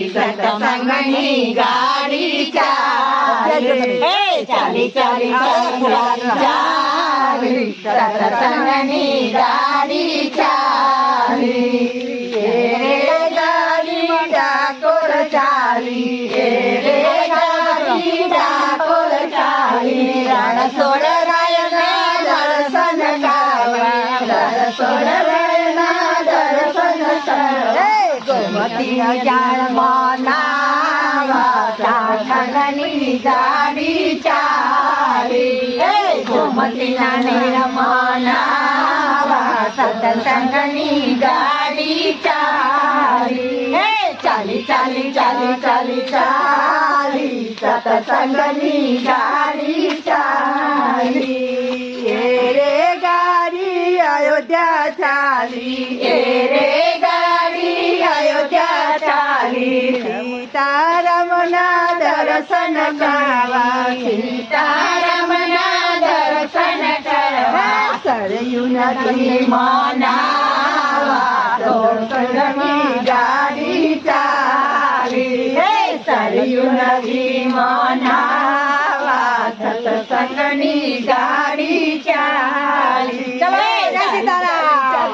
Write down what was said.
સત્સંગની ગાડી ચાલી, ચાલી ચાલી ચાલી, સત્સંગની ગાડી ચાલી, રે ગાડી ડાકોર ચાલી, રે ગાડી ડાકોર ચાલી, રણછોડ રાયના દર્શન કરવા, રણછોડ રાયના દર્શન કરવા, ગોમતી જાળમાં નાવા, સત્સંગની ગાડી ચાલી, ગોમતીના નીરમાં નાવા, સત્સંગની ગાડી ચાલી, ચાલી ચાલી ચાલી ચાલી ચાલી, સત્સંગની ગાડી ચાલી, રે ગાડી અયોધ્યા ચાલી, રે ગાડી અયોધ્યા ચાલી, સીતારામના દર્શન કરવા, સીતારામના દર્શન કરવા, સરયુ નદીમાં નાવા, સત્સંગની ગાડી ચાલી, સરયુ નદીમાં નાવા, સત્સંગની ગાડી ચાલી. ચલો સીતારામ.